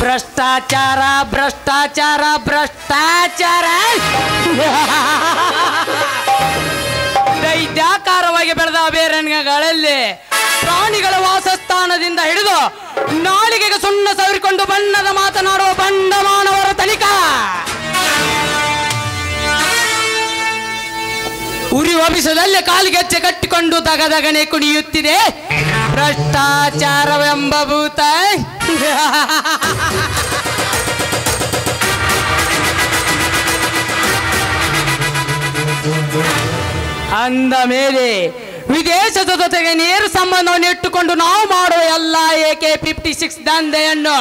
ಭ್ರಷ್ಟಾಚಾರ ಭ್ರಷ್ಟಾಚಾರ ಭ್ರಷ್ಟಾಚಾರ ದೈತ್ಯಾಕಾರವಾಗಿ ಬೆಳೆದ ಅಭಯಾರಣ್ಯಗಳಲ್ಲಿ ಪ್ರಾಣಿಗಳ ವಾಸಸ್ಥಾನದಿಂದ ಹಿಡಿದು ನಾಲಿಗೆಗೆ ಸುಣ್ಣ ಸವರಿಕೊಂಡು ಬಣ್ಣದ ಮಾತನಾಡುವ ಬಂಡ ಮಾನವರ ತನಿಖಾ ಉರಿ ಒಬಿಸದಲ್ಲೇ ಕಾಲಿಗೆಚ್ಚೆ ಕಟ್ಟಿಕೊಂಡು ದಗದಗನೆ ಕುಣಿಯುತ್ತಿದೆ ಭ್ರಷ್ಟಾಚಾರವೆಂಬ ಭೂತ. ಅಂದ ಮೇಲೆ ವಿದೇಶದ ಜೊತೆಗೆ ನೇರ ಸಂಬಂಧವನ್ನು ಇಟ್ಟುಕೊಂಡು ನಾವು ಮಾಡುವ ಎಲ್ಲ AK-56 ದಂಧೆಯನ್ನು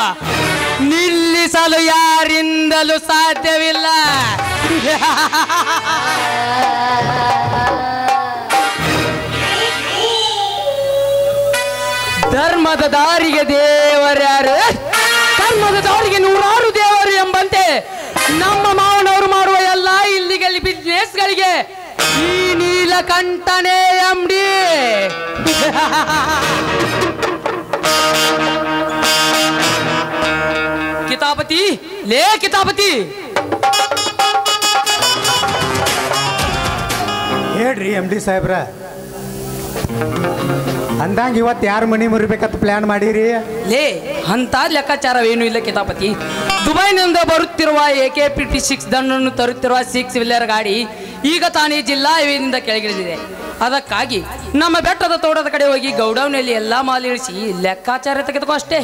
ನಿಲ್ಲಿಸಲು ಯಾರಿಂದಲೂ ಸಾಧ್ಯವಿಲ್ಲ. ಧರ್ಮದ ದಾರಿಗೆ ದೇವರ್ಯಾರು, ಧರ್ಮದ ದಾರಿಗೆ ನೂರಾರು ದೇವರು ಎಂಬಂತೆ ನಮ್ಮ ಮಾವನವರು ಮಾಡುವ ಎಲ್ಲ ಇಲ್ಲಿಗಲ್ಲಿ ಬಿಸ್ನೆಸ್ಗಳಿಗೆ ಈ ನೀಲಕಂಠನೇ MD. ಕಿತಾಪತಿ ಲೇ ಕಿತಾಪತಿ, ಹೇಳ್ರಿ MD ಸಾಹೇಬ್ರ, ಅಂದಂಗ ಇವತ್ತು ಯಾರು ಮನಿ ಮುರಿಬೇಕಂತ ಪ್ಲಾನ್ ಮಾಡಿರಿ? ಲೇ ಅಂತ ಲೆಕ್ಕಾಚಾರವೇನು ಇಲ್ಲ ಕಿತಾಪತಿ. ದುಬೈನಿಂದ ಬರುತ್ತಿರುವ AK-56 ದಂಡನ್ನು ತರುತ್ತಿರುವ 6 ವೀಲರ್ ಗಾಡಿ ಈಗ ತಾನೇ ಜಿಲ್ಲಾ ಹೈವೇನಿಂದ ಕೆಳಗಿಳಿದಿದೆ. ಅದಕ್ಕಾಗಿ ನಮ್ಮ ಬೆಟ್ಟದ ತೋಟದ ಕಡೆ ಹೋಗಿ ಗೌಡೌನಲ್ಲಿ ಎಲ್ಲ ಮಾಲ್ ಇಳಿಸಿ ಲೆಕ್ಕಾಚಾರ ತೆಗೆದುಕೋ ಅಷ್ಟೇ.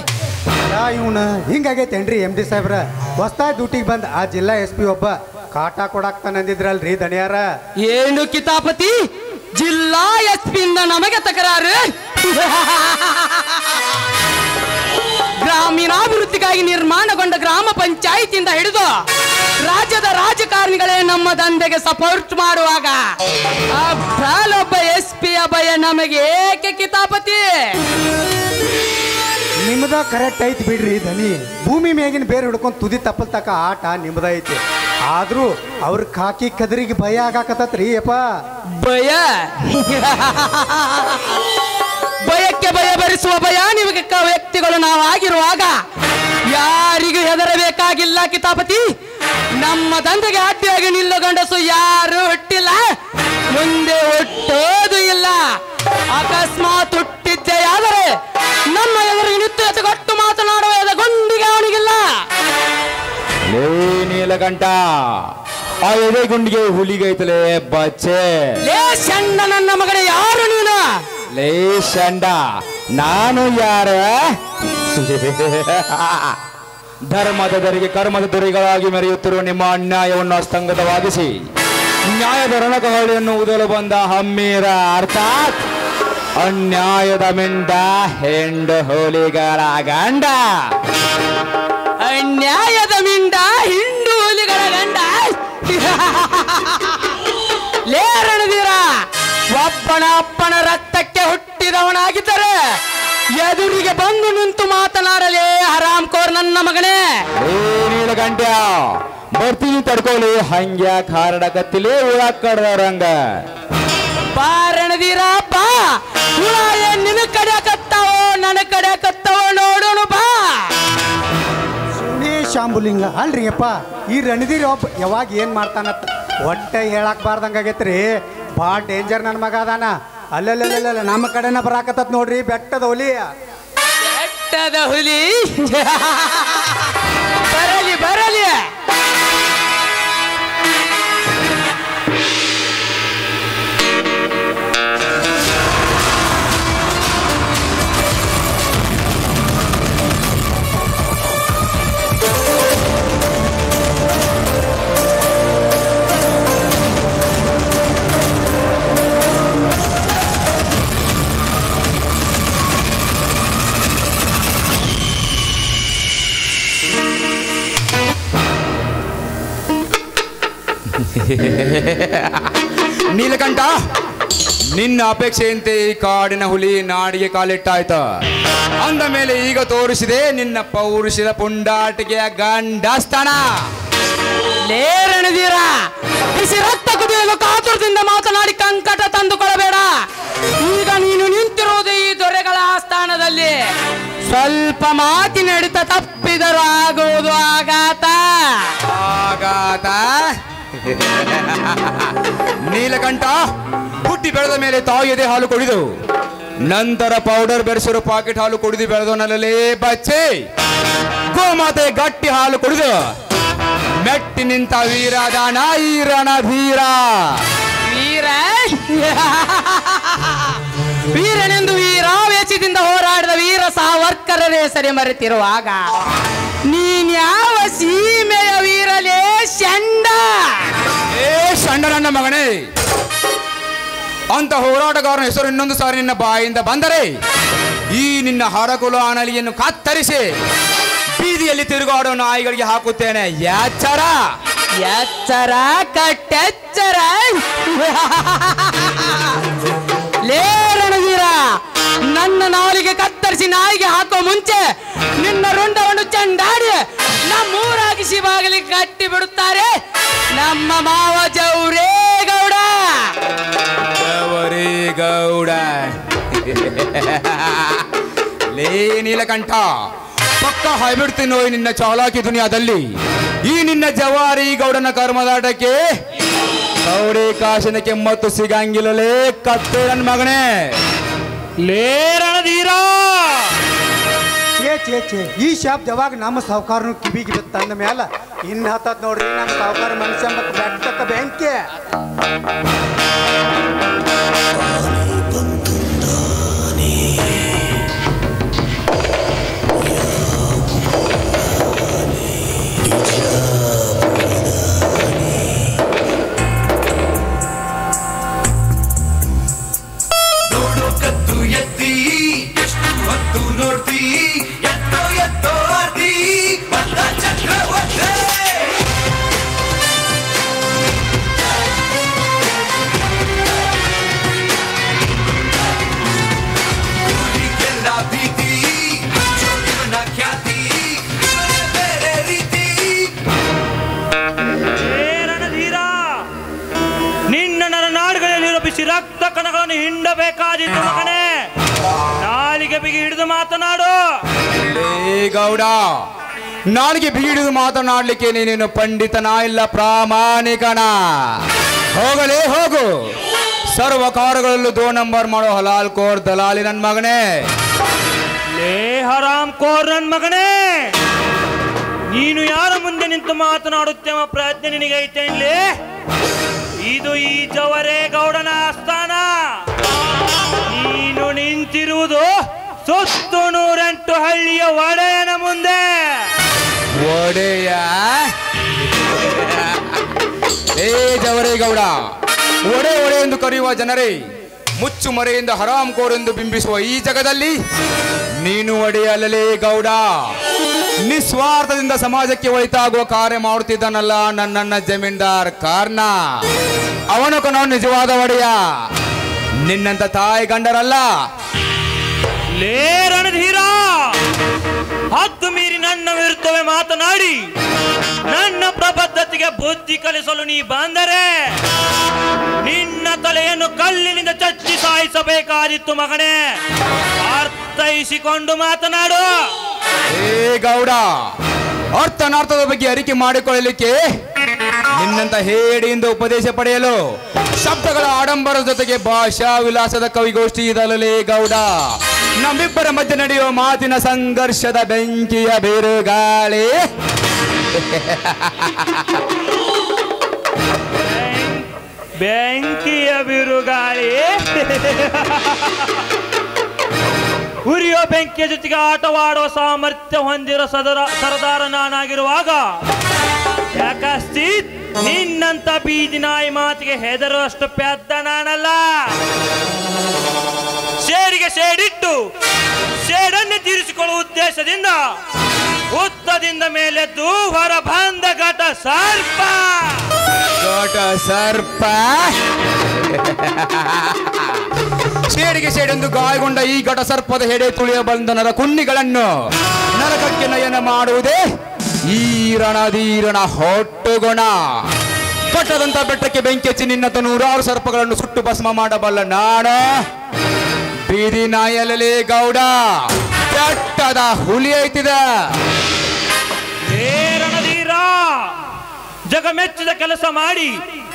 ಇವನು ಹಿಂಗಾಗೈತೇನ್ರಿ MD ಸಾಹೇಬ್ರ? ಹೊಸ್ತಾಗಿ ಡ್ಯೂಟಿಗೆ ಬಂದ ಆ ಜಿಲ್ಲಾ SP ಒಬ್ಬ ಕಾಟ ಕೊಡಾಕ್ತಾನಂದಿದ್ರಲ್ರಿ ದಣಿಯಾರ. ಏನು ಕಿತಾಪತಿ, ಜಿಲ್ಲಾ SP ಇಂದ ನಮಗೆ ತಕರಾರು? ಗ್ರಾಮೀಣಾಭಿವೃದ್ಧಿಗಾಗಿ ನಿರ್ಮಾಣಗೊಂಡ ಗ್ರಾಮ ಪಂಚಾಯಿತಿಯಿಂದ ಹಿಡಿದು ರಾಜ್ಯದ ರಾಜಕಾರಣಿಗಳೇ ನಮ್ಮ ದಂಧೆಗೆ ಸಪೋರ್ಟ್ ಮಾಡುವಾಗ ಒಬ್ಬ SP ಅಭಯ ನಮಗೆ ಏಕೆ ಕಿತಾಪತಿ? ನಿಮ್ದ ಕರೆಕ್ಟ್ ಐತಿ ಬಿಡ್ರಿ ದನಿ. ಭೂಮಿ ಮೇಗಿನ ಬೇರೆ ಹಿಡ್ಕೊಂಡು ತುದಿ ತಪ್ಪಲ್ ತಕ ಆಟ ನಿಮ್ದ ಐತಿ. ಆದ್ರೂ ಅವ್ರ ಕಾಕಿ ಕದರಿಗೆ ಭಯ ಆಗಾಕತ್ತತ್ರಿ ಅಪ್ಪ. ಭಯ ಭಯಕ್ಕೆ ಭಯ ಭರಿಸುವ ಭಯ ನಿಮಗೆ ವ್ಯಕ್ತಿಗಳು ನಾವಾಗಿರುವಾಗ ಯಾರಿಗೂ ಹೆದರಬೇಕಾಗಿಲ್ಲ ಕಿತಾಪತಿ. ನಮ್ಮ ದಂಧೆಗೆ ಅಡ್ಡಿಯಾಗಿ ನಿಲ್ಲೋ ಗಂಡಸು ಯಾರು ಹುಟ್ಟಿಲ್ಲ, ಮುಂದೆ ಹುಟ್ಟೋದು ಇಲ್ಲ. ಅಕಸ್ಮಾತ್ ಹುಟ್ಟಿದ್ದೆ ಆದರೆ ನಮ್ಮ ಎದುರಿಗೆ ನಿಂತು ಎತ್ತುಗಟ್ಟು ಮಾತನಾಡುವ ಗುಂಡಿಗೆ ಅವನಿಗಿಲ್ಲ. ನೀಲಕಂಠ, ಆ ಎದೆ ಗುಂಡಿಗೆ ಹುಲಿಗೈತಲೇ ಬಚ್ಚೆ. ಲೇ ಶಂಡ ನನ್ನ ಮಗನೇ, ಯಾರು ನೀನು? ಲೇ ಶಂಡ, ನಾನು ಯಾರ? ಧರ್ಮದ ದರಿಗೆ ಕರ್ಮದ ದೊರೆಗಳಾಗಿ ಮೆರೆಯುತ್ತಿರುವ ನಿಮ್ಮ ಅನ್ಯಾಯವನ್ನು ಅಸ್ತಂಗತವಾಗಿಸಿ ನ್ಯಾಯದ ರಣಕಹಳಿಯನ್ನು ಊದಲು ಬಂದ ಹಮ್ಮೀರ, ಅರ್ಥಾತ್ ಅನ್ಯಾಯದ ಮಿಂಡ ಹೆಂಡು ಹುಲಿಗಳ ಗಂಡ. ಅನ್ಯಾಯದ ಮಿಂಡ ಹಿಂಡು ಹುಲಿಗಳ ಗಂಡ. ಲೇ ರಣಧೀರ, ಒಬ್ಬನ ಅಪ್ಪನ ರಕ್ತಕ್ಕೆ ಹುಟ್ಟಿದವನಾಗಿದ್ದರೆ ಎದುರಿಗೆ ಬಂದು ನಿಂತು ಮಾತನಾಡಲೇ ಹರಾಮ್ ಕೋರ್ ನನ್ನ ಮಗನೇ. ನೀಲಕಂಠ, ಬರ್ತೀನಿ ತಡ್ಕೊಳ್ಳಿ, ಹಂಗ್ಯಾ ಕಾರಣ ಕತ್ತಿಲೇ ಉಳಾಕ್ ಕಡ್ದವ್ರಂಗ. ಬಾ ರಣಧೀರ ಬಾ, ಹುಳ ಏನ್ ನಿನ್ನ ಕಡಿಯಕತ್ತಾವೋ ನನ್ನ ಕಡಿಯಕತ್ತಾವೋ ನೋಡೋಣ ಬಾ. ಶಾಂಬುಲಿಂಗ ಅಲ್ರಿ ಅಪ್ಪ, ಈ ರಣಧೀರ್ ಒಬ್ಬ ಯಾವಾಗ ಏನ್ ಮಾಡ್ತಾನತ್ತ ಒಟ್ಟೆ ಹೇಳಕ್ ಬಾರ್ದಂಗಾಗೈತ್ರಿ. ಭಾಳ ಡೇಂಜರ್ ನನ್ನ ಮಗ ಅದಾನ. ಅಲ್ಲಲ್ಲ ನಮ್ಮ ಕಡೆನ ಬರಾಕತ್ತ ನೋಡ್ರಿ ಬೆಟ್ಟದ ಹುಲಿ. ಬೆಟ್ಟದ ಹುಲಿ ಬರಲಿ ಬರಲಿ. ನೀಲಕಂಠ, ನಿನ್ನ ಅಪೇಕ್ಷೆಯಂತೆ ಈ ಕಾಡಿನ ಹುಲಿ ನಾಡಿಗೆ ಕಾಲಿಟ್ಟಾಯ್ತ. ಅಂದ ಮೇಲೆ ಈಗ ತೋರಿಸಿದೆ ನಿನ್ನ ಪೌರುಷದ ಪುಂಡಾಟಿಕೆಯ ಗಂಡಸ್ಥಾನ. ಲೇ ರಣಧೀರ, ಬಿಸಿ ರಕ್ತ ಕುದಿಯಲು ಕಾತುರದಿಂದ ಮಾತನಾಡಿ ಕಂಕಟ ತಂದುಕೊಳ್ಳಬೇಡ. ಈಗ ನೀನು ನಿಂತಿರುವುದು ಈ ದೊರೆಗಳ ಆಸ್ಥಾನದಲ್ಲಿ. ಸ್ವಲ್ಪ ಮಾತಿನ ಹಿಡಿತ ತಪ್ಪಿದರೂ ಆಗ ನೀಲಕಂಠ ಹುಟ್ಟಿ ಬೆಳೆದ ಮೇಲೆ ತಾಯಿಯದೇ ಹಾಲು ಕುಡಿದು ನಂತರ ಪೌಡರ್ ಬೆರೆಸಿರೋ ಪಾಕೆಟ್ ಹಾಲು ಕುಡಿದು ಬೆಳೆದವನಲ್ಲೇ ಬಚ್ಚೆ ಗೋಮಾತೆ ಗಟ್ಟಿ ಹಾಲು ಕುಡಿದು ಮೆಟ್ಟಿ ನಿಂತ ವೀರದಾನ ಈ ರಣಧೀರ ವೀರ ವೀರನೆಂದು ವೀರಾವೇಶದಿಂದ ಹೋರಾಡಿದ ವೀರ ಸಾವರ್ಕರರೇ ಹೆಸರೇ ಮರೆತಿರುವಾಗ ನೀನ್ಯಾವ ಸೀಮೆಯ ವೀರಲೇ ಷಂಡ? ಏ ಷಂಡ ನನ್ನ ಮಗನೇ, ಅಂತ ಹೋರಾಟಗಾರನ ಹೆಸರು ಇನ್ನೊಂದು ಸಾರಿ ನಿನ್ನ ಬಾಯಿಂದ ಬಂದರೆ ಈ ನಿನ್ನ ಹರಕುಲ ಅನಲಿಯನ್ನು ಕತ್ತರಿಸಿ ಬೀದಿಯಲ್ಲಿ ತಿರುಗಾಡೋ ನಾಯಿಗಳಿಗೆ ಹಾಕುತ್ತೇನೆ. ಎಚ್ಚರ ಎಚ್ಚರ ಕಟ್ಟೆಚ್ಚರ. ಲೇ ರಣವೀರ, ನನ್ನ ನಾಲಿಗೆ ಕತ್ತರಿಸಿ ನಾಯಿಗೆ ಹಾಕೋ ಮುಂಚೆ ನಿನ್ನ ರುಂಡವನ್ನು ಚೆಂಡಾಡಿ ನಮ್ಮೂರಾಗಿಸಿ ಬಾಗಿಲಿಗೆ ಕಟ್ಟಿ ಬಿಡುತ್ತಾರೆ ನಮ್ಮ ಮಾವ ಜವರೇಗೌಡ. ಜವರೇಗೌಡ ಲೇ ನೀಲಕಂಠ, ಪಕ್ಕ ಹಾಯ್ಬಿಡ್ತೀನೋ ನಿನ್ನ ಚಾಲಾಕಿ ದುನಿಯಾದಲ್ಲಿ. ಈ ನಿನ್ನ ಜವಾರಿ ಗೌಡನ ಕರ್ಮದಾಟಕ್ಕೆ ಗೌಡೆ ಕಾಶಿನ ಕೆಮ್ಮತ್ತು ಸಿಗಂಗಿಲ್ಲಲೇ ಕತ್ತೆ ನನ್ನ ಮಗನೇ. ಲೇ ರಣಧೀರ, ಛೇ ಈ ಶಬ್ದ ಯಾವಾಗ ನಮ್ಮ ಸಾವುಕಾರನು ಕಿವಿಗೆ ಬಿತ್ತಂದ ಮ್ಯಾಲ ಇನ್ನು ಹತ್ತದ್ ನೋಡ್ರಿ ನಮ್ಮ ಸಾವುಕಾರ ಮನುಷ್ಯ ಮತ್ತು ಬೆಟ್ಟಕ್ಕ ಬೆಂಕಿ. ರಕ್ತ ಕಣಗಳನ್ನು ಹಿಂಡಬೇಕಾದಿತ್ತು ಮಗನೇ. ನಾಲಿಗೆ ಬಿಗಿ ಹಿಡಿದು ಮಾತನಾಡು. ಗೌಡ, ನಾಲಿಗೆ ಬಿಗಿ ಹಿಡಿದು ಮಾತನಾಡ್ಲಿಕ್ಕೆ ನೀನೇನು ಪಂಡಿತನ ಇಲ್ಲ ಪ್ರಾಮಾಣಿಕನ? ಹೋಗಲೇ ಹೋಗು, ಸರ್ವಕಾರಗಳಲ್ಲೂ 2 ನಂಬರ್ ಮಾಡೋ ಹಲಾಲ್ ಕೋರ್ ದಲಾಲಿ ನನ್ ಮಗನೇ. ಲೇ ಹರಾಮ್ ಕೋರ್ ನನ್ ಮಗನೇ, ನೀನು ಯಾರ ಮುಂದೆ ನಿಂತು ಮಾತನಾಡುತ್ತೇವ ಪ್ರಜ್ಞೆ ನಿನಗೈತೆ ಇಲ್ಲಿ? ಇದು ಈ ಜವರೇಗೌಡನ ಆಸ್ಥಾನ. ನೀನು ನಿಂತಿರುವುದು ಸುತ್ತು 108 ಹಳ್ಳಿಯ ಒಡೆಯನ ಮುಂದೆ. ಒಡೆಯ? ಏ ಜವರೇಗೌಡ, ಒಡೆ ಒಡೆ ಎಂದು ಕರೆಯುವ ಜನರೇ ಮುಚ್ಚು ಮರೆಯಿಂದ ಹರಾಮ್ ಕೋರೆಂದು ಬಿಂಬಿಸುವ ಈ ಜಗದಲ್ಲಿ ನೀನು ಒಡೆಯಲ್ಲಲೇ ಗೌಡ. ನಿಸ್ವಾರ್ಥದಿಂದ ಸಮಾಜಕ್ಕೆ ಒಳಿತಾಗುವ ಕಾರ್ಯ ಮಾಡುತ್ತಿದ್ದಾನಲ್ಲ ನನ್ನ ಜಮೀನ್ದಾರ್ ಕಾರ್ನ, ಅವನು ಕೊನೋ ನಿಜವಾದ ಒಡೆಯ, ನಿನ್ನಂತ ತಾಯಿ ಗಂಡರಲ್ಲ. ಲೇ ರಣಧೀರ, ಹದ್ದು ಮೀರಿ ನನ್ನ ವಿರುದ್ಧವೇ ಮಾತನಾಡಿ ನನ್ನ ಪ್ರಬದ್ಧತೆಗೆ ಬುದ್ಧಿ ಕಲಿಸಲು ನೀ ಬಂದರೆ ನಿನ್ನ ತಲೆಯನ್ನು ಕಲ್ಲಿನಿಂದ ಚಚ್ಚಿ ಸಾಯಿಸಬೇಕಾದಿತ್ತು ಮಗನೇ. ಅರ್ಥೈಸಿಕೊಂಡು ಮಾತನಾಡು. ಏ ಗೌಡ, ಅರ್ಥನಾರ್ಥದ ಬಗ್ಗೆ ಅರಿಕೆ ಮಾಡಿಕೊಳ್ಳಲಿಕ್ಕೆ ನಿನ್ನಂತ ಹೇಡಿಯಿಂದ ಉಪದೇಶ ಪಡೆಯಲು ಶಬ್ದಗಳ ಆಡಂಬರದ ಜೊತೆಗೆ ಭಾಷಾ ವಿಲಾಸದ ಕವಿಗೋಷ್ಠಿ ಇದಲ್ಲೇ ಗೌಡ. ನಮ್ಮಿಬ್ಬರ ಮಧ್ಯೆ ನಡೆಯುವ ಮಾತಿನ ಸಂಘರ್ಷದ ಬೆಂಕಿಯ ಬಿರುಗಾಳಿ. ಬೆಂಕಿಯ ಬಿರುಗಾಳಿ. ಉರಿಯೋ ಬೆಂಕಿಯ ಜೊತೆಗೆ ಆಟವಾಡುವ ಸಾಮರ್ಥ್ಯ ಹೊಂದಿರೋ ಸರದಾರ ನಾನಾಗಿರುವಾಗ ಯಾಕಸ್ತಿ ನಿನ್ನಂತ ಬೀದಿ ನಾಯಿ ಮಾತಿಗೆ ಹೆದರುವಷ್ಟು ಪೆದ್ದ ನಾನಲ್ಲ. ಸೇಡಿಗೆ ಸೇಡಿಟ್ಟು ಸೇಡನ್ನೇ ತೀರಿಸಿಕೊಳ್ಳುವ ಉದ್ದೇಶದಿಂದ ಹುತ್ತದಿಂದ ಮೇಲೆದ್ದು ಹೊರ ಬಂದ ಘಟ ಸರ್ಪ. ಘಟ ಸರ್ಪ ಸೇಡಿಗೆ ಸೇಡೆಂದು ಗಾಯಗೊಂಡ ಈ ಘಟ ಸರ್ಪದ ಹೆಡೆ ತುಳಿಯ ಬಂಧನದ ಕುನ್ನಿಗಳನ್ನು ನರಕಕ್ಕೆ ನಯನ ಮಾಡುವುದೇ ಈ ರಣಧೀರನ ಹೊಟ್ಟುಗುಣ. ಕಟ್ಟದಂತ ಬೆಟ್ಟಕ್ಕೆ ಬೆಂಕಿ ಹಚ್ಚಿ ನಿನ್ನಂತ 100 ಸರ್ಪಗಳನ್ನು ಸುಟ್ಟು ಭಸ್ಮ ಮಾಡಬಲ್ಲ ನಾನು ಬೀದಿ ನಾಯಲೇ ಗೌಡ. ಬೆಟ್ಟದ ಹುಲಿ ಐತಿದ. ರಣಧೀರ, ಜಗಮೆಚ್ಚಿದ ಕೆಲಸ ಮಾಡಿ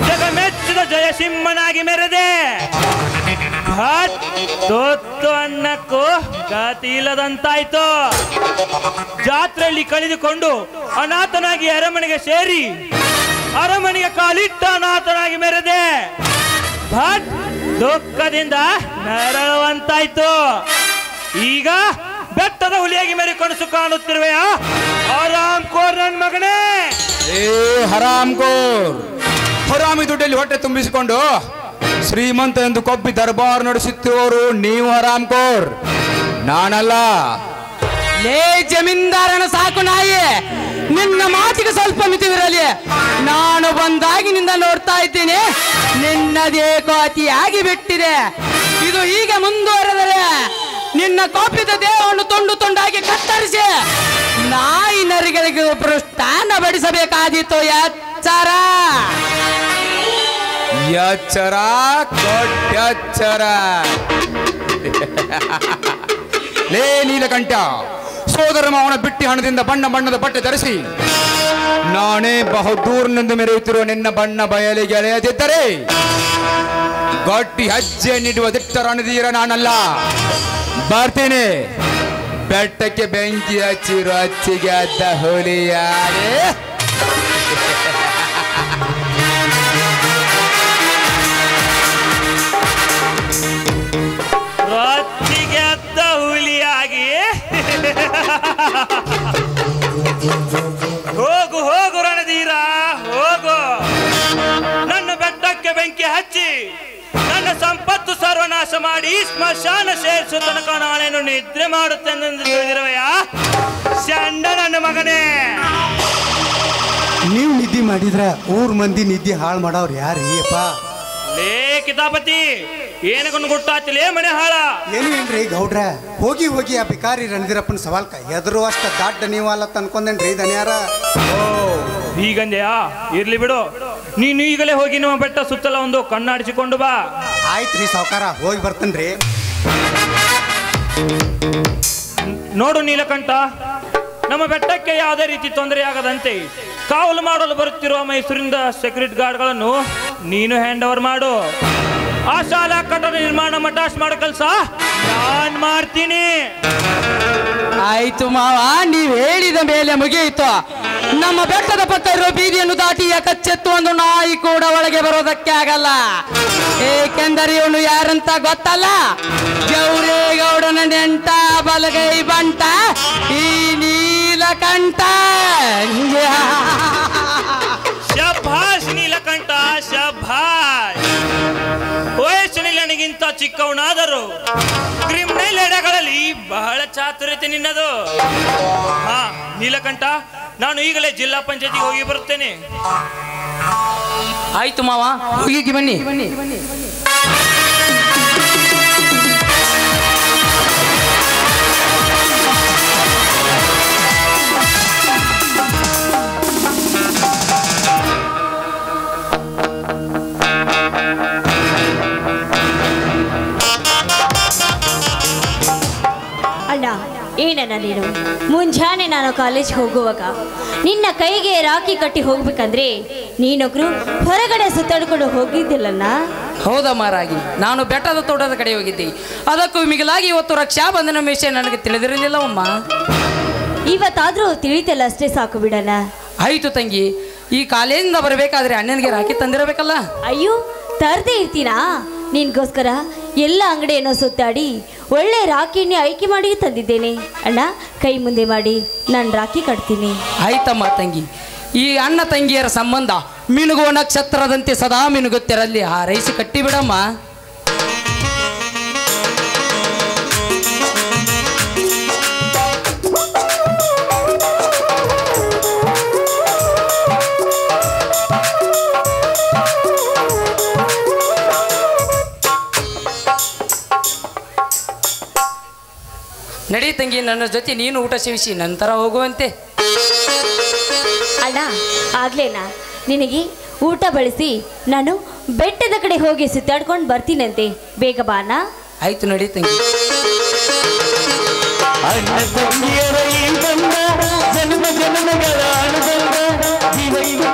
ಜಗಮೆಚ್ಚಿದ ಜಯಸಿಂಹನಾಗಿ ಮೆರೆದೆ. ತೊತ್ತು ಅನ್ನಕ್ಕೂ ಗತಿ ಇಲ್ಲದಂತಾಯ್ತು. ಜಾತ್ರೆಯಲ್ಲಿ ಕಳೆದುಕೊಂಡು ಅನಾಥನಾಗಿ ಅರಮನೆಗೆ ಸೇರಿ ಅರಮನೆಗೆ ಕಾಲಿಟ್ಟ ಅನಾಥನಾಗಿ ಮೆರೆದೆ. ಭಟ್ ದುಃಖದಿಂದ ನರಳುವಂತಾಯ್ತು. ಈಗ ಬೆಟ್ಟದ ಹುಲಿಯಾಗಿ ಮೆರೆಕೊಂಡು ಸುಖ ಕಾಣುತ್ತಿರುವೆಯ ಹರಾಮ್ ಕೋರ್ ನನ್ನ ಮಗನೇ. ಏ ಹರಾಮ್ ಕೋರ್, ಹರಾಮಿ ದುಡ್ಡಲ್ಲಿ ಹೊಟ್ಟೆ ತುಂಬಿಸಿಕೊಂಡು ಶ್ರೀಮಂತ ಎಂದು ಕೊಬ್ಬಿ ದರ್ಬಾರ್ ನಡೆಸುತ್ತಿರುವವರು ನೀವು ಹರಾಮ್ ಕೋರ್, ನಾನಲ್ಲ. ಲೇ ಜಮೀನ್ದಾರನ ಸಾಕು ನಾಯಿ, ನಿನ್ನ ಮಾತಿಗೆ ಸ್ವಲ್ಪ ಮಿತಿವಿರಲಿ. ನಾನು ಬಂದಾಗಿನಿಂದ ನೋಡ್ತಾ ಇದ್ದೀನಿ, ನಿನ್ನದೇಕೋ ಅತಿಯಾಗಿ ಬಿಟ್ಟಿದೆ. ಇದು ಹೀಗೆ ಮುಂದುವರೆದರೆ ನಿನ್ನ ಕೋಪಿತ ದೇಹವನ್ನು ತುಂಡು ತುಂಡಾಗಿ ಕತ್ತರಿಸಿ ನಾಯಿ ನರಿಗಳಿಗೆ ಒಬ್ಬರು ಸ್ಥಾನ ಬಡಿಸಬೇಕಾದೀತು. ಎಚ್ಚರ ಎಚ್ಚರ ಕೊಟ್ಯಚ್ಚರ. ಲೇ ನೀಲಕಂಠ, ಸೋದರ ಮಾವನ ಬಿಟ್ಟಿ ಹಣದಿಂದ ಬಣ್ಣ ಬಣ್ಣದ ಬಟ್ಟೆ ಧರಿಸಿ ನಾನೇ ಬಹುದೂರ್ನೆಂದು ಮೆರೆಯುತ್ತಿರುವ ನಿನ್ನ ಬಣ್ಣ ಬಯಲಿಗೆ ಎಳೆಯದಿದ್ದರೆ ಗಟ್ಟಿ ಹೆಜ್ಜೆ ನೀಡುವ ದಿಟ್ಟ ರಣಧೀರ ನಾನಲ್ಲ. ಬರ್ತೀನಿ. ಬೆಟ್ಟಕ್ಕೆ ಬೆಂಕಿ ಹಚ್ಚಿರೋ ಅಚ್ಚಿಗೆ ಅದ್ದ ಹುಲಿಯಾರೆ. ರೊಚ್ಚಿಗೆ ಅದ್ದ ಹುಲಿಯಾಗಿ ಹೋಗು ಹೋಗು ರಣಧೀರ ಹೋಗು. ನನ್ನ ಬೆಟ್ಟಕ್ಕೆ ಬೆಂಕಿ ಹಚ್ಚಿ ನನ್ನ ಸಂಪತ್ತು ಸರ್ವನಾಶ ಮಾಡಿ ಸ್ಮಶಾನ ಸೇರಿಸುವ ತನಕ ನಾನೇನು ನಿದ್ರೆ ಮಾಡುತ್ತೇನೆ ಎಂದು ತಿಳಿದಿರುವೆಯಾ ಚಂಡ ನನ್ನ ಮಗನೇ. ನೀವು ನಿದ್ದೆ ಮಾಡಿದ್ರ ಊರ್ ಮಂದಿ ನಿದ್ದೆ ಹಾಳು ಮಾಡೋರು ಯಾರೀಪ್ಪ? ಲೇ ಕಿತಾಪತಿ, ಏನಕ್ಕೊಂದು ಗುಟ್ಟಾತಿಲೇ ಮನೆ ಹಾಳ. ಏನು ಏನ್ರಿ ಗೌಡ್ರ, ಹೋಗಿ ಹೋಗಿ ಆ ಬಿಕಾರಿ ರಣಧೀರಪ್ಪನ ಸವಾಲ್ಕ ಎದುರು ಅಷ್ಟ ದಾಡ್ಡ ನೀವಲ್ಲ ಅನ್ಕೊಂಡೇನ್ರಿ ದನಿಯಾರ. ಹೀಗಂದ್ಯಾ? ಇರ್ಲಿ ಬಿಡು, ನೀನು ಈಗಲೇ ಹೋಗಿ ನಿಮ್ಮ ಬೆಟ್ಟ ಸುತ್ತಲ ಒಂದು ಕಣ್ಣಾಡಿಸಿಕೊಂಡು ಬಾ. ಆಯ್ತ್ರಿ ಸಾವ್ಕಾರ, ಹೋಗಿ ಬರ್ತೇನ್ರಿ. ನೋಡು ನೀಲಕಂಠ, ನಮ್ಮ ಬೆಟ್ಟಕ್ಕೆ ಯಾವುದೇ ರೀತಿ ತೊಂದರೆಯಾಗದಂತೆ ಕಾವಲು ಮಾಡಲು ಬರುತ್ತಿರುವ ಮೈಸೂರಿಂದ ಸೆಕ್ಯೂರಿಟಿ ಗಾರ್ಡ್ಗಳನ್ನು ನೀನು ಹ್ಯಾಂಡ್ ಓವರ್ ಮಾಡು. ಆ ಶಾಲಾ ಕಟ್ಟಡ ನಿರ್ಮಾಣ ಮಟಾಶ್ ಮಾಡೋ ಕೆಲಸ ನಾನ್ ಮಾಡ್ತೀನಿ. ಆಯ್ತು ಮಾವ, ನೀವ್ ಹೇಳಿದ ಮೇಲೆ ಮುಗಿಯಿತು. ನಮ್ಮ ಬೆಟ್ಟದ ಪಕ್ಕ ಇರೋ ಬೀದಿಯನ್ನು ದಾಟಿ ಕಚ್ಚೆತ್ತು ಒಂದು ನಾಯಿ ಕೂಡ ಒಳಗೆ ಬರೋದಕ್ಕೆ ಆಗಲ್ಲ. ಏಕೆಂದರೆ ಇವನು ಯಾರಂತ ಗೊತ್ತಲ್ಲ, ಗೌರೇಗೌಡನ ನೆಂಟ ಬಲಗೈ ಬಂಟ ಈ ನೀಲಕಂಠ. ಶಭಾಷ್ ನೀಲಕಂಠ, ಶಭಾಷ್. ವಯಸ್ಸಿನಲ್ಲಿ ನನಗಿಂತ ಚಿಕ್ಕವನಾದರೂ ಕ್ರಿಮಿನಲ್ ಎಡೆಗಳಲ್ಲಿ ಬಹಳ ಚಾತುರ್ಯತೆ ನಿನ್ನದು. ಹಾ ನೀಲಕಂಠ, ನಾನು ಈಗಲೇ ಜಿಲ್ಲಾ ಪಂಚಾಯತಿಗೆ ಹೋಗಿ ಬರುತ್ತೇನೆ. ಆಯ್ತು ಮಾವ, ಹೋಗಿ ಬನ್ನಿ. ಅಣ್ಣ, ಏನಣ್ಣ ನೀನು ಮುಂಜಾನೆ ನಾನು ಕಾಲೇಜ್ ಹೋಗುವಾಗ ನಿನ್ನ ಕೈಗೆ ರಾಖಿ ಕಟ್ಟಿ ಹೋಗ್ಬೇಕಂದ್ರೆ ನೀನೊಬ್ರು ಹೊರಗಡೆ ಸುತ್ತಾಡ್ಕೊಂಡು ಹೋಗಿದ್ದಿಲ್ಲಣ್ಣ? ಹೌದಮ್ಮ ರಾಗಿ, ನಾನು ಬೆಟ್ಟದ ತೋಟದ ಕಡೆ ಹೋಗಿದ್ದೆ. ಅದಕ್ಕೂ ಮಿಗಿಲಾಗಿ ಇವತ್ತು ರಕ್ಷಾ ಬಂಧನ ವಿಷಯ ನನಗೆ ತಿಳಿದಿರಲಿಲ್ಲವಮ್ಮ. ಇವತ್ತಾದ್ರೂ ತಿಳಿತಲ್ಲ, ಅಷ್ಟೇ ಸಾಕು ಬಿಡಣ್ಣ. ಆಯ್ತು ತಂಗಿ, ಈ ಕಾಲೇಜಿಂದ ಬರಬೇಕಾದ್ರೆ ಅಣ್ಣನಿಗೆ ರಾಖಿ ತಂದಿರಬೇಕಲ್ಲ? ಅಯ್ಯೋ, ತರದೇ ಇರ್ತೀನಾ? ನಿನ್ಗೋಸ್ಕರ ಎಲ್ಲ ಅಂಗಡಿಯನ್ನು ಸುತ್ತಾಡಿ ಒಳ್ಳೆ ರಾಖಿನೇ ಆಯ್ಕೆ ಮಾಡಿ ತಂದಿದ್ದೇನೆ ಅಣ್ಣ. ಕೈ ಮುಂದೆ ಮಾಡಿ ನಾನು ರಾಖಿ ಕಟ್ತೀನಿ. ಆಯ್ತಮ್ಮ ತಂಗಿ, ಈ ಅಣ್ಣ ತಂಗಿಯರ ಸಂಬಂಧ ಮಿನುಗುವ ನಕ್ಷತ್ರದಂತೆ ಸದಾ ಮಿನುಗುತ್ತಿರಲಿ. ಹಾರೈಸಿ ಕಟ್ಟಿಬಿಡಮ್ಮ. ನಡಿ ತಂಗಿ, ನನ್ನ ಜೊತೆ ನೀನು ಊಟ ಸೇವಿಸಿ ನಂತರ ಹೋಗುವಂತೆ. ಅಣ್ಣ, ಆಗ್ಲೇನಾ? ನಿನಗೆ ಊಟ ಬಳಸಿ ನಾನು ಬೆಟ್ಟದ ಕಡೆ ಹೋಗಿ ಸುತ್ತಾಡ್ಕೊಂಡು ಬರ್ತೀನಂತೆ. ಬೇಗ ಬಾ ಅಣ್ಣ. ಆಯ್ತು, ನಡಿ ತಂಗಿ. ಅಣ್ಣ ತಂಗಿಯರ ಈ ಬಂದ ಜನ್ಮ ಜನ್ಮಗಳ ಅನುಬಂಧ ಜೀವ ಇದು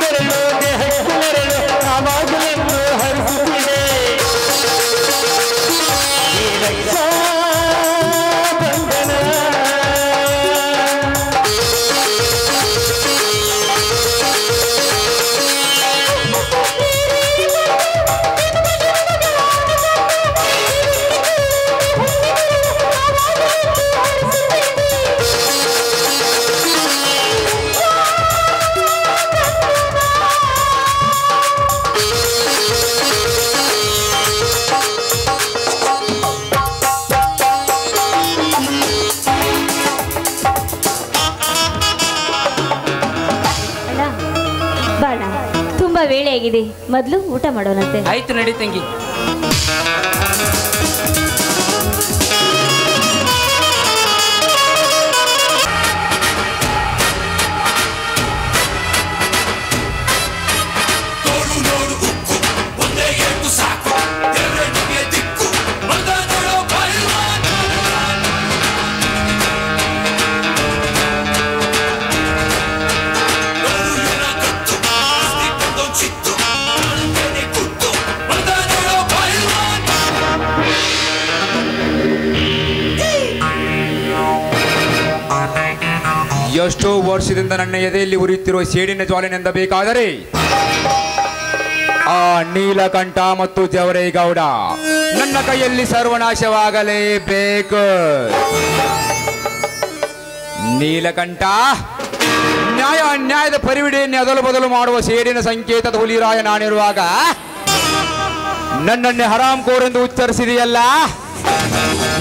ತುಂಬಾ ವೇಳೆಯಾಗಿದೆ, ಮೊದಲು ಊಟ ಮಾಡೋಣಂತೆ. ಆಯ್ತು ನಡಿ ತಂಗಿ. ಎಷ್ಟೋ ವರ್ಷದಿಂದ ನನ್ನ ಎದೆಯಲ್ಲಿ ಉರಿಯುತ್ತಿರುವ ಸೇಡಿನ ಜ್ವಾಲೆನೆಂದ ಬೇಕಾದರೆ ಆ ನೀಲಕಂಠ ಮತ್ತು ಜವರೇಗೌಡ ನನ್ನ ಕೈಯಲ್ಲಿ ಸರ್ವನಾಶವಾಗಲೇಬೇಕು. ನೀಲಕಂಠ, ನ್ಯಾಯ ಅನ್ಯಾಯದ ಪರಿವಿಡಿಯನ್ನು ಅದಲು ಬದಲು ಮಾಡುವ ಸೇಡಿನ ಸಂಕೇತದ ಹುಲಿರಾಯ ನಾನಿರುವಾಗ ನನ್ನನ್ನೇ ಹರಾಮ್ ಕೋರೆಂದು ಉಚ್ಚರಿಸಿದೆಯಲ್ಲ,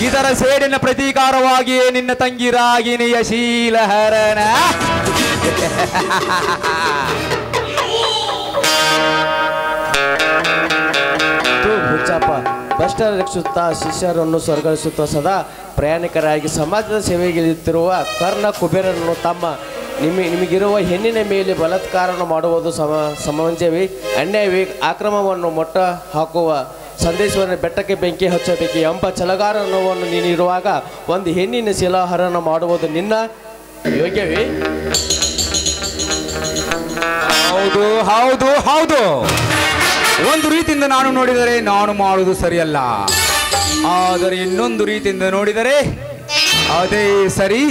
ಇದರ ಸೇಡಿನ ಪ್ರತೀಕಾರವಾಗಿಯೇ ನಿನ್ನ ತಂಗಿ ರಾಗಿಣಿಯ ಶೀಲಹರಣ. ಹುಚ್ಚಪ್ಪ ಭ್ರಷ್ಟರ ರಕ್ಷಿಸುತ್ತಾ ಶಿಷ್ಯರನ್ನು ಸ್ವರ್ಗಳಿಸುತ್ತಾ ಸದಾ ಪ್ರಯಾಣಿಕರಾಗಿ ಸಮಾಜದ ಸೇವೆಗಿಳಿಯುತ್ತಿರುವ ಕರ್ಣ ಕುಬೇರನನ್ನು ತಮ್ಮ ನಿಮಗಿರುವ ಹೆಣ್ಣಿನ ಮೇಲೆ ಬಲಾತ್ಕಾರವನ್ನು ಮಾಡುವುದು ಸಮಂಜವೇ, ಅನ್ಯಾಯವೇ, ಆಕ್ರಮವನ್ನು ಮೊಟ್ಟ ಹಾಕುವ ಸಂದೇಶವನ್ನು ಬೆಟ್ಟಕ್ಕೆ ಬೆಂಕಿ ಹಚ್ಚಬೇಕು ಎಂಬ ಛಲಗಾರನವನ್ನು ನೀನಿರುವಾಗ ಒಂದು ಹೆಣ್ಣಿನ ಶಿಲಾಹರಣ ಮಾಡುವುದು ನಿನ್ನ ಯೋಗ್ಯವೇ? ಹೌದು ಹೌದು ಹೌದು, ಒಂದು ರೀತಿಯಿಂದ ನಾನು ನೋಡಿದರೆ ನಾನು ಮಾಡುವುದು ಸರಿಯಲ್ಲ, ಆದರೆ ಇನ್ನೊಂದು ರೀತಿಯಿಂದ ನೋಡಿದರೆ ಅದೇ ಸರಿ,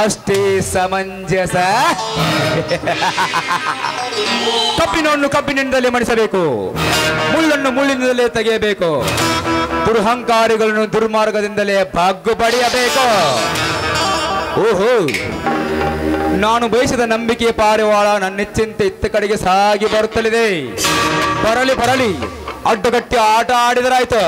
ಅಷ್ಟೇ ಸಮಂಜಸ. ಕಬ್ಬಿನವನ್ನು ಕಬ್ಬಿನಿಂದಲೇ ಮಣಿಸಬೇಕು, ಮುಳ್ಳನ್ನು ಮುಳ್ಳಿನಿಂದಲೇ ತೆಗೆಯಬೇಕು, ದುರ್ಹಂಕಾರಿಗಳನ್ನು ದುರ್ಮಾರ್ಗದಿಂದಲೇ ಬಗ್ಗು ಪಡೆಯಬೇಕು. ಓಹೋ, ನಾನು ಬಯಸಿದ ನಂಬಿಕೆಯ ಪಾರಿವಾಳ ನನ್ನೆಚ್ಚಂತೆ ಇತ್ತ ಕಡೆಗೆ ಸಾಗಿ ಬರುತ್ತಲಿದೆ. ಬರಲಿ ಬರಲಿ, ಅಡ್ಡಗಟ್ಟಿ ಆಟ ಆಡಿದರಾಯ್ತು.